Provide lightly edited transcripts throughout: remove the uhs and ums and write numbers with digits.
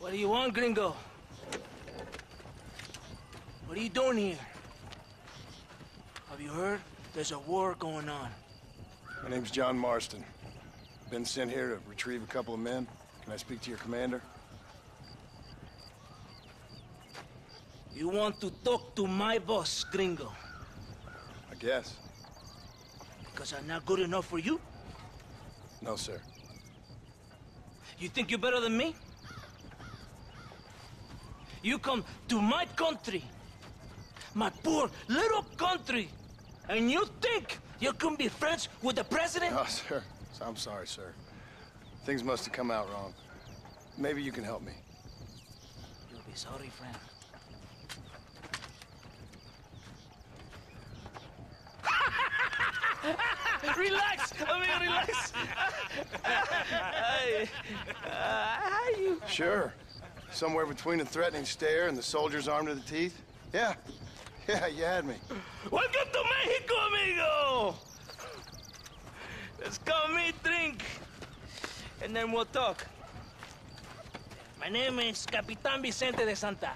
What do you want, gringo? What are you doing here? Have you heard? There's a war going on. My name's John Marston. Been sent here to retrieve a couple of men. Can I speak to your commander? You want to talk to my boss, gringo? I guess. Because I'm not good enough for you? No, sir. You think you're better than me? You come to my country, my poor little country, and you think you can be friends with the president? Oh, sir. I'm sorry, sir. Things must have come out wrong. Maybe you can help me. You'll be sorry, friend. Relax! Amigo, relax! You... Sure. Somewhere between a threatening stare and the soldier's armed to the teeth? Yeah. Yeah, you had me. Welcome to Mexico, amigo! Let's come eat, drink, and then we'll talk. My name is Capitan Vicente de Santa.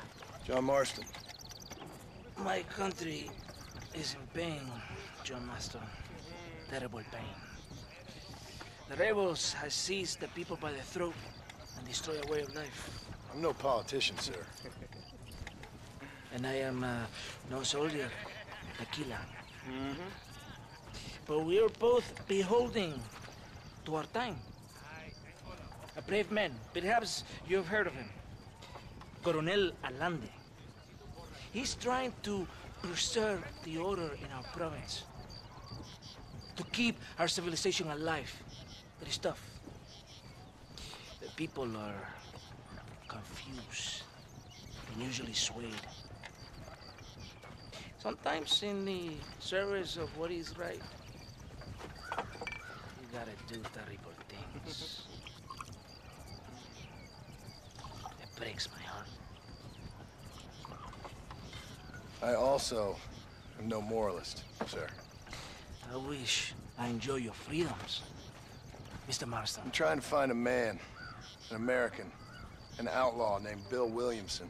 John Marston. My country is in pain, John Marston. Terrible pain. The rebels have seized the people by the throat and destroyed a way of life. I'm no politician, sir. And I am no soldier, tequila. But we are both beholding to our time. A brave man, perhaps you have heard of him. Coronel Allende. He's trying to preserve the order in our province. To keep our civilization alive. It is tough. The people are confused and usually swayed. Sometimes in the service of what is right, you gotta do terrible things. It breaks my heart. I also am no moralist, sir. I wish I enjoy your freedoms, Mr. Marston. I'm trying to find a man, an American, an outlaw named Bill Williamson.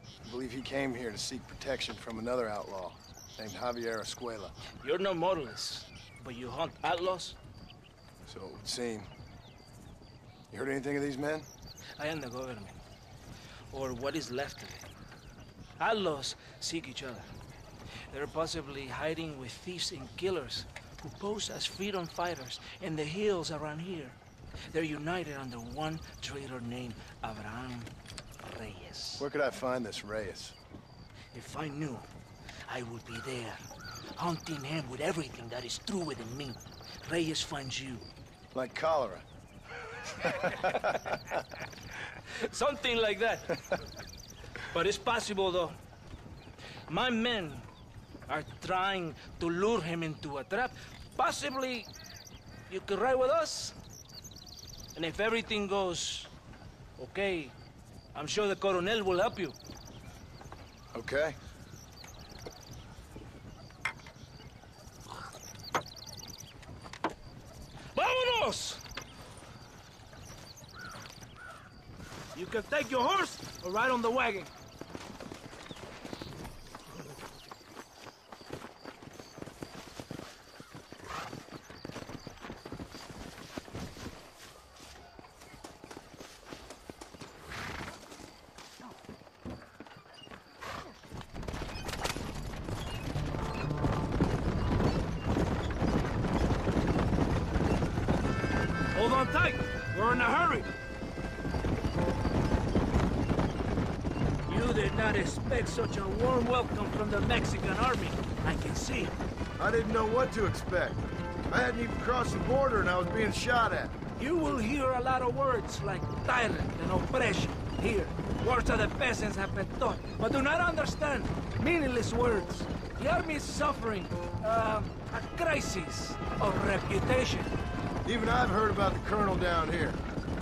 I believe he came here to seek protection from another outlaw named Javier Escuela. You're no moralist, but you hunt outlaws? So it would seem. You heard anything of these men? I am the government, or what is left of it. Outlaws seek each other. They're possibly hiding with thieves and killers who pose as freedom fighters in the hills around here. They're united under one traitor named Abraham Reyes. Where could I find this Reyes? If I knew, I would be there, hunting him with everything that is true within me. Reyes finds you. Like cholera. Something like that. But it's possible, though. My men are trying to lure him into a trap. Possibly, you could ride with us. And if everything goes okay, I'm sure the Coronel will help you. Okay. Vámonos! You can take your horse or ride on the wagon. Hold on tight. We're in a hurry. You did not expect such a warm welcome from the Mexican army. I can see. I didn't know what to expect. I hadn't even crossed the border and I was being shot at. You will hear a lot of words like tyrant and oppression here. Words that the peasants have been taught, but do not understand. Meaningless words. The army is suffering a crisis of reputation. Even I've heard about the colonel down here.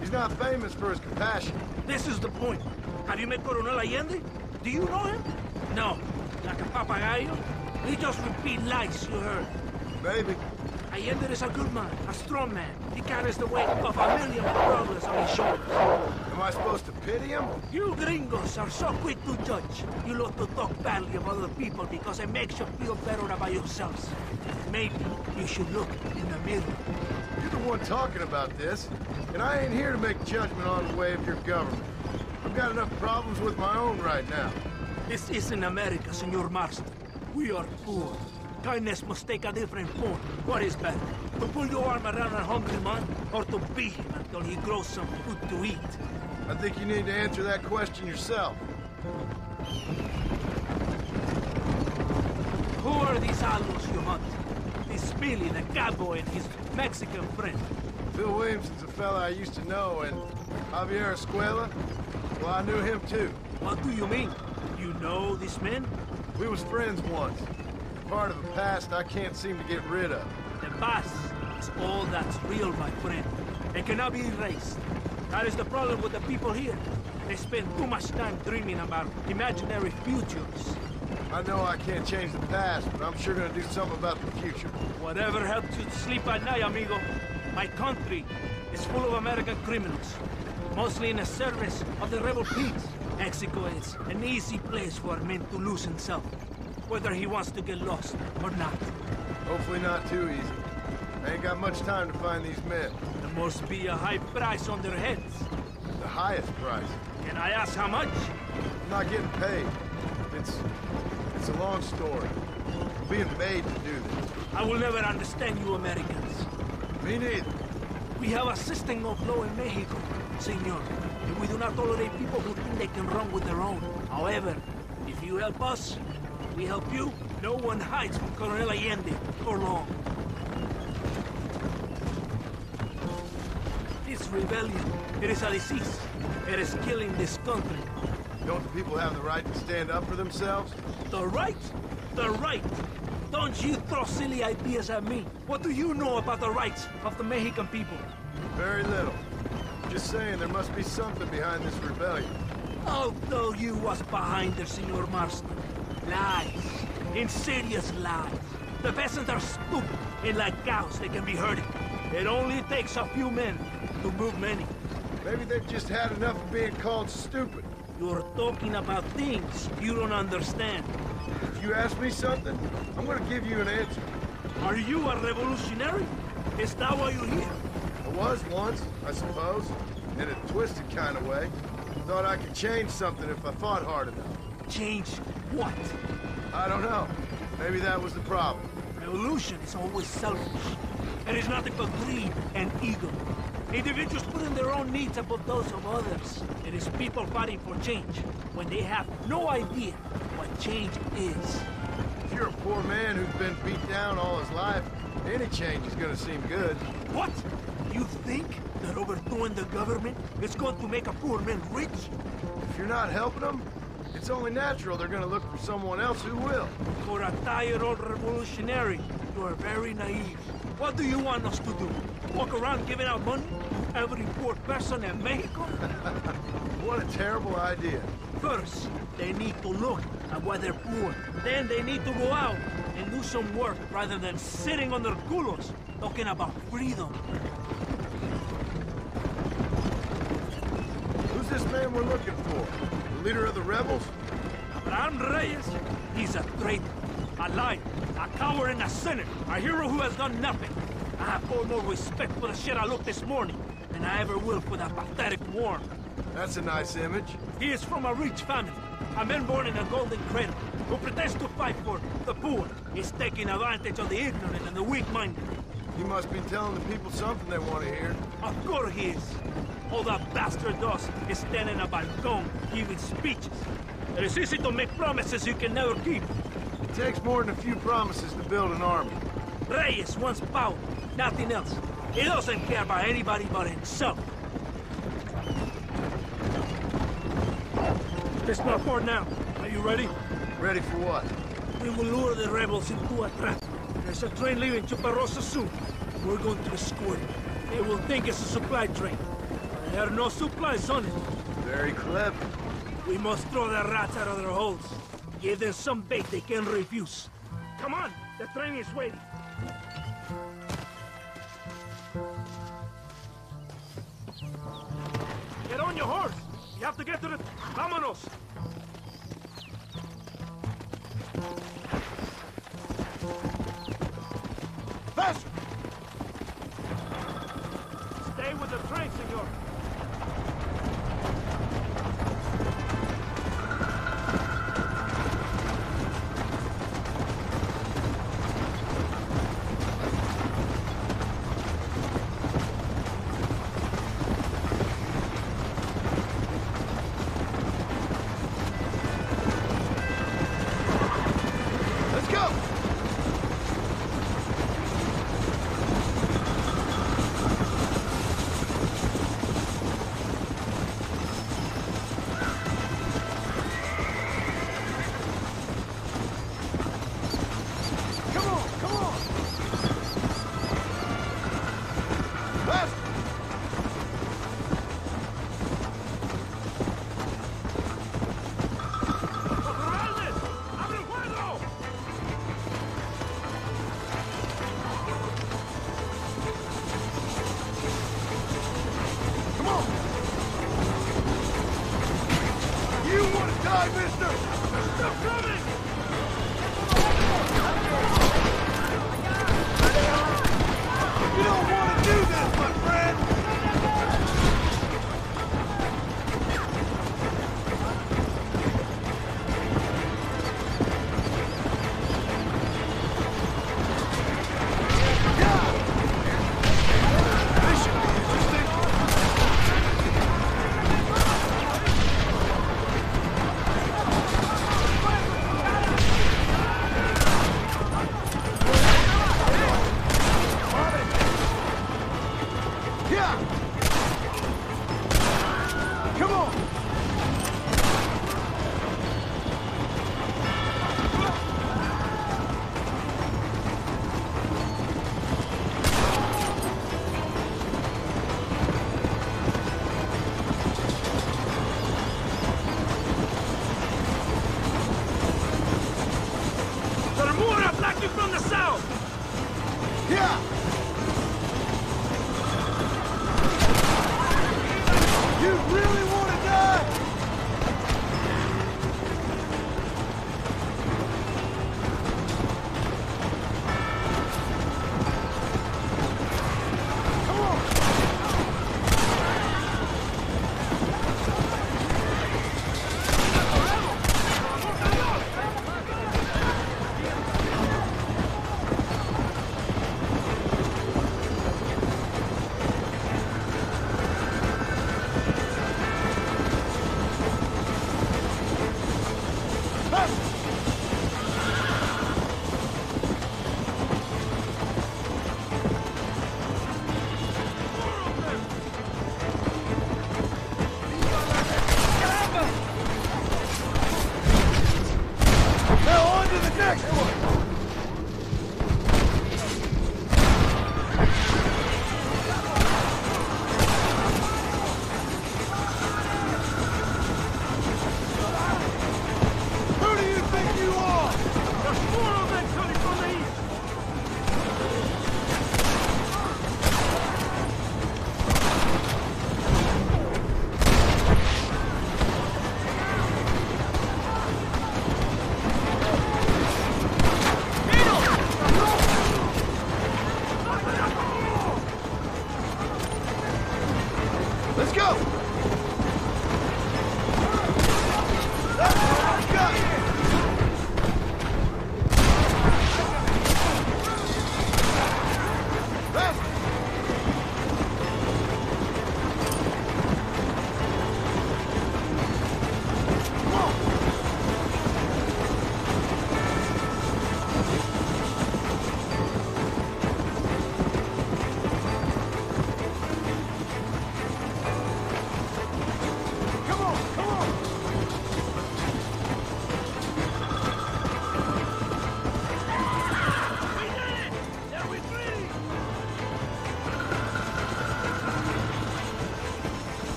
He's not famous for his compassion. This is the point. Have you met Coronel Allende? Do you know him? No. Like a papagayo? He just repeat lies you heard. Maybe. Allende is a good man, a strong man. He carries the weight of a million problems on his shoulders. Am I supposed to pity him? You gringos are so quick to judge. You love to talk badly of other people because it makes you feel better about yourselves. Maybe you should look in the mirror. You're the one talking about this, and I ain't here to make judgment on the way of your government. I've got enough problems with my own right now. This isn't America, Senor Marston. We are poor. Kindness must take a different form. What is better? To pull your arm around a hungry man, or to beat him until he grows some food to eat? I think you need to answer that question yourself. Who are these algos you hunt? This Billy, the cowboy, and his Mexican friend. Bill Williamson's a fella I used to know, and Javier Escuela, well, I knew him too. What do you mean? You know these men? We was friends once. Part of the past I can't seem to get rid of. The past is all that's real, my friend. It cannot be erased. That is the problem with the people here. They spend too much time dreaming about imaginary futures. I know I can't change the past, but I'm sure gonna do something about the future. Whatever helps you sleep at night, amigo. My country is full of American criminals, mostly in the service of the rebel pigs. Mexico is an easy place for a man to lose himself, whether he wants to get lost or not. Hopefully not too easy. I ain't got much time to find these men. There must be a high price on their heads. The highest price. Can I ask how much? I'm not getting paid. It's a long story. I'm being made to do this. I will never understand you Americans. Me neither. We have a system of law in Mexico, senor, and we do not tolerate people who think they can run with their own. However, if you help us, we help you. No one hides from Colonel Allende for long. This rebellion, it is a disease. It is killing this country. Don't the people have the right to stand up for themselves? The right? The right! Don't you throw silly ideas at me. What do you know about the rights of the Mexican people? Very little. Just saying there must be something behind this rebellion. I'll tell you what's behind there, Senor Marston. Lies. Insidious lies. The peasants are stupid, and like cows, they can be herded. It only takes a few men to move many. Maybe they've just had enough of being called stupid. You're talking about things you don't understand. If you ask me something, I'm gonna give you an answer. Are you a revolutionary? Is that why you're here? I was once, I suppose, in a twisted kind of way. Thought I could change something if I fought hard enough. Change what? I don't know. Maybe that was the problem. Revolution is always selfish. It is nothing but greed and ego. Individuals putting their own needs above those of others. It is people fighting for change when they have no idea what change is. If you're a poor man who's been beat down all his life, any change is gonna seem good. What? You think that overthrowing the government is going to make a poor man rich? If you're not helping them, it's only natural they're gonna look for someone else who will. For a tired old revolutionary, you are very naive. What do you want us to do? Walk around giving out money to every poor person in Mexico? What a terrible idea. First, they need to look at why they're poor. Then they need to go out and do some work rather than sitting on their culos talking about freedom. Who's this man we're looking for? The leader of the rebels? Abraham Reyes, he's a traitor, a liar, a coward and a sinner, a hero who has done nothing. I have far more respect for the shit I looked this morning than I ever will for that pathetic worm. That's a nice image. He is from a rich family, a man born in a golden cradle, who pretends to fight for the poor. He's taking advantage of the ignorant and the weak-minded. He must be telling the people something they want to hear. Of course he is. All that bastard does is stand in a balcony giving speeches. It is easy to make promises you can never keep. It takes more than a few promises to build an army. Reyes wants power, nothing else. He doesn't care about anybody but himself. It's not far now. Are you ready? Ready for what? We will lure the rebels into a trap. There's a train leaving Chuparosa soon. We're going to escort it. They will think it's a supply train. There are no supplies on it. Very clever. We must throw the rats out of their holes. Give them some bait they can refuse. Come on, the train is waiting. your horse! You have to get to the... Vámonos! Faster! Stay with the train, senor.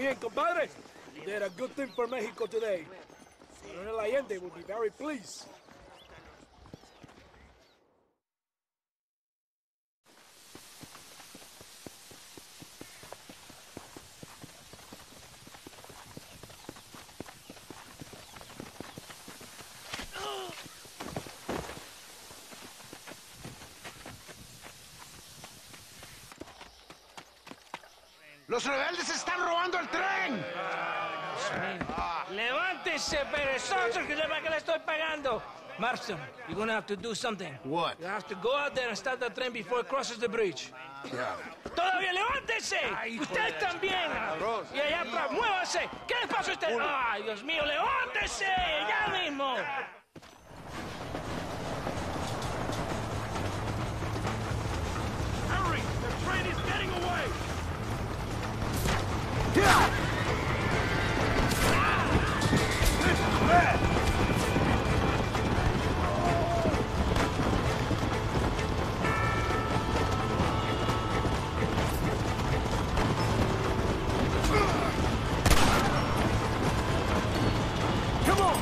bien, compadre. You did a good thing for Mexico today. Coronel Allende will be very pleased. ¡Los rebeldes están robando el tren! ¡Levántese, perezosos, que sepa que le estoy pagando! Marston, you're gonna have to do something. What? You have to go out there and stop the train before it crosses the bridge. Yeah. ¡Todavía levántese! ¡Usted también! Y allá atrás, muévase. ¿Qué le pasa a usted? ¡Ay, Dios mío, levántese! ¡Ya mismo! Hurry! The train is getting away! This is bad! Come on!